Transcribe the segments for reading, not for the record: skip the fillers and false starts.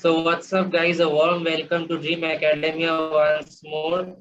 So what's up, guys? A warm welcome to Dream Academia once more.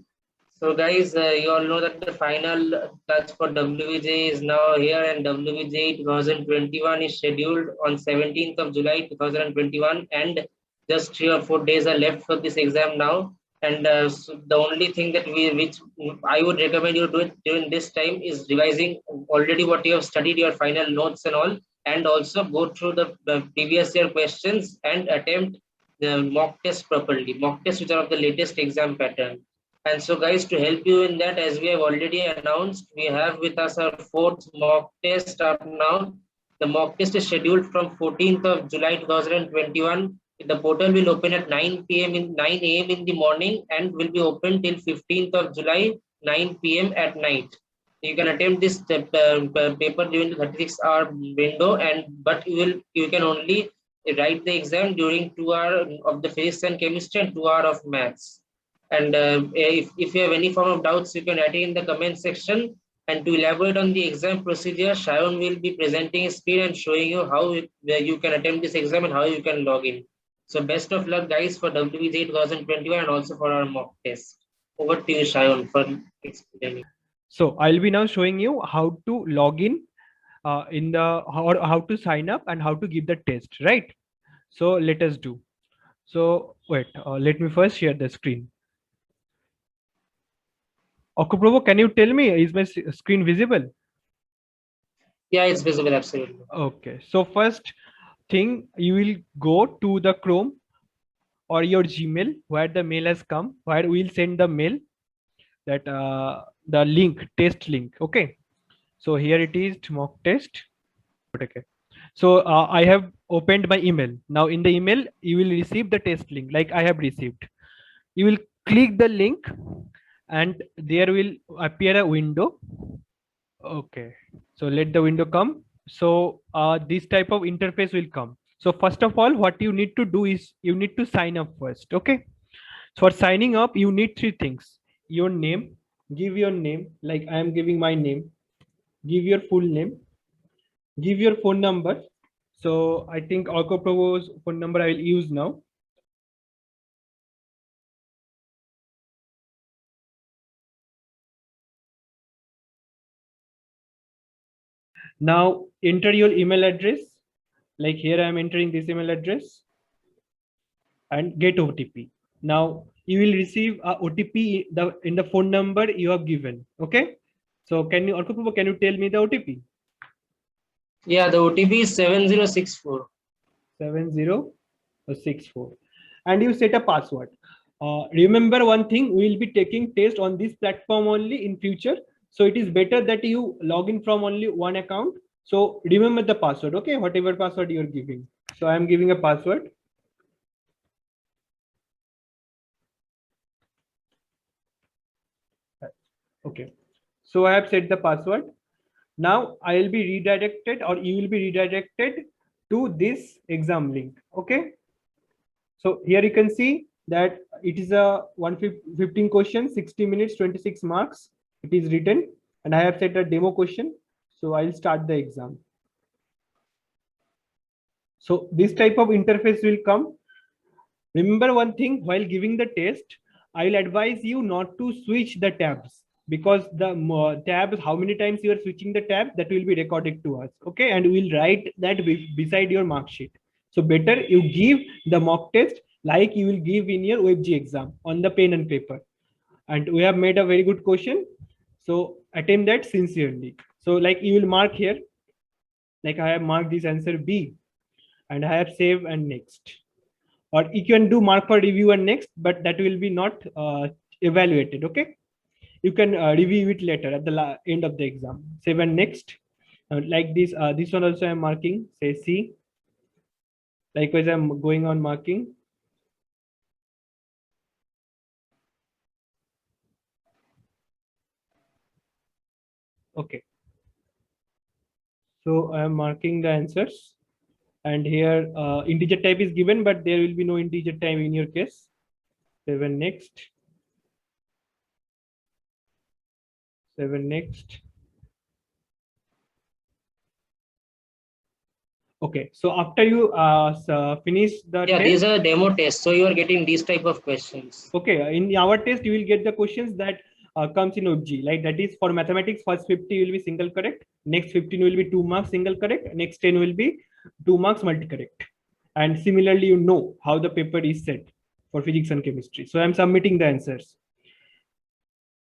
So guys, you all know that the final touch for WVJ is now here, and WVJ 2021 is scheduled on 17th of July 2021, and just 3 or 4 days are left for this exam now. And so the only thing that which I would recommend you do it during this time is revising already what you have studied, your final notes and all, and also go through the previous year questions and attempt the mock test properly. Mock tests which are of the latest exam pattern. And so, guys, to help you in that, as we have already announced, we have with us our fourth mock test up now. The mock test is scheduled from 14th of July 2021. The portal will open at 9 p.m. in 9 a.m. in the morning and will be open till 15th of July 9 p.m. at night. You can attempt this paper during the 36-hour window, and but you can only write the exam during 2 hours of the physics and chemistry and 2 hours of maths. And if you have any form of doubts, you can write it in the comment section. And to elaborate on the exam procedure, Sharon will be presenting a screen and showing you how you can attempt this exam and how you can log in. So best of luck, guys, for WVJ 2021 and also for our mock test. Over to you, Sharon, for explaining. So I'll be now showing you how to log in the how to sign up and how to give the test, right? So let us do. So wait, let me first share the screen. Okupravo, can you tell me, is my screen visible? Yeah, it's visible, absolutely. Okay, so first thing, you will go to the Chrome or your Gmail where the mail has come, where we'll send the mail, that the link, test link. Okay, so here it is, mock test. Okay, so I have opened my email. Now in the email you will receive the test link like I have received. You will click the link and there will appear a window. Okay, so let the window come. So this type of interface will come. So first of all, what you need to do is you need to sign up first. Okay, so for signing up you need three things: your name, give your name, like I am giving my name, give your full name, give your phone number. So I think Okupravo's phone number I will use now. Now enter your email address. Like here I am entering this email address and get OTP. Now you will receive a OTP in the phone number you have given. Okay. So can you, Okupravo, can you tell me the OTP? Yeah, the OTP is 7064. 7064. And you set a password. Remember one thing, we will be taking test on this platform only in future. So it is better that you log in from only one account. So remember the password, okay? Whatever password you're giving. So I'm giving a password. Okay. So I have set the password. Now I will be redirected, or you will be redirected to this exam link. Okay. So here you can see that it is a 115 question, 60 minutes, 26 marks. It is written, and I have set a demo question. So I'll start the exam. So this type of interface will come. Remember one thing, while giving the test, I'll advise you not to switch the tabs, because the tabs, how many times you are switching the tab, that will be recorded to us. Okay, and we'll write that beside your mark sheet. So better you give the mock test like you will give in your WebG exam on the pen and paper. And we have made a very good question. So attempt that sincerely. So like you will mark here, like I have marked this answer B, and I have save and next. Or you can do mark for review and next, but that will be not evaluated. Okay, you can review it later at the end of the exam. Save and next. Like this one also I'm marking, say C. Likewise I'm going on marking. Okay, so I am marking the answers, and here integer type is given, but there will be no integer type in your case. Save and next. Save and next. Okay, so after you finish the Yeah, test, these are demo tests, so you are getting these type of questions. okay, in our test you will get the questions that comes in OG, like that is for mathematics. First 50 will be single correct, next 15 will be 2 marks single correct, next 10 will be 2 marks multi correct, and similarly you know how the paper is set for physics and chemistry. So I'm submitting the answers.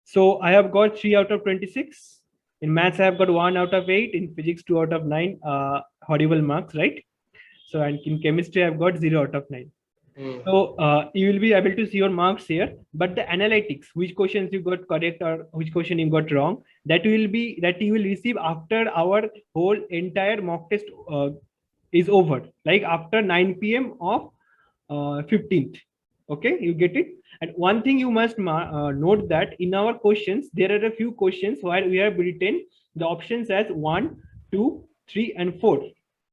So I have got 3 out of 26. In maths, I have got 1 out of 8. In physics, 2 out of 9. Horrible marks, right? So, and in chemistry, I've got 0 out of 9. So you will be able to see your marks here, but the analytics, which questions you got correct or which question you got wrong, that you will receive after our whole entire mock test is over, like after 9 p.m. of 15th. Okay, you get it. And one thing you must note that in our questions, there are a few questions where we have written the options as 1, 2, 3, and 4.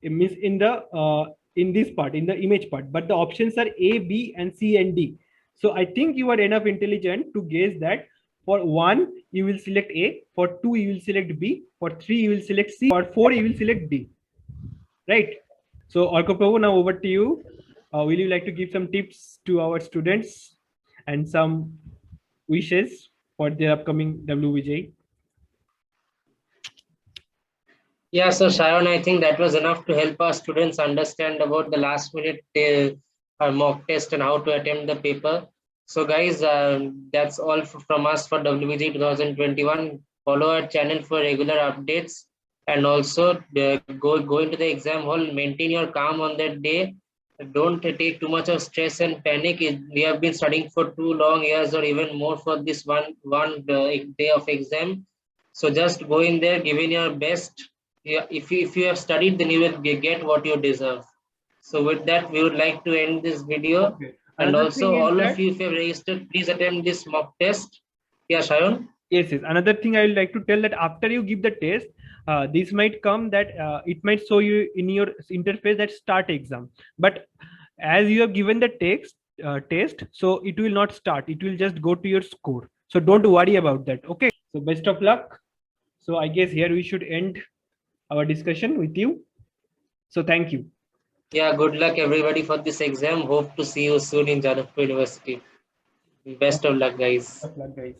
It means in this part, in the image part, but the options are A, B, and C and D. So I think you are enough intelligent to guess that for 1 you will select A, for 2 you will select B, for 3 you will select C, for 4 you will select D. Right? So Arko Prabhu, now over to you. Will you like to give some tips to our students and some wishes for their upcoming WVJ? Yeah, so Sharon, I think that was enough to help our students understand about the last minute mock test and how to attempt the paper. So guys, that's all from us for WVJ 2021. Follow our channel for regular updates, and also go into the exam hall, maintain your calm on that day. Don't take too much of stress and panic. We have been studying for 2 long years or even more for this one day of exam. So just go in there, give in your best. Yeah, if you have studied, then you will get what you deserve. So with that, we would like to end this video. Okay. And Another also, thing is all that, of you, if you have registered, please attempt this mock test. Yeah, Sharon? yes, yes. Another thing I would like to tell that after you give the test, this might come that it might show you in your interface that start exam. But as you have given the test, so it will not start. It will just go to your score. So don't worry about that. Okay. So best of luck. So I guess here we should end our discussion with you. So thank you. Yeah, good luck everybody for this exam. Hope to see you soon in Janapur University. Best of luck, guys. Best of luck, guys.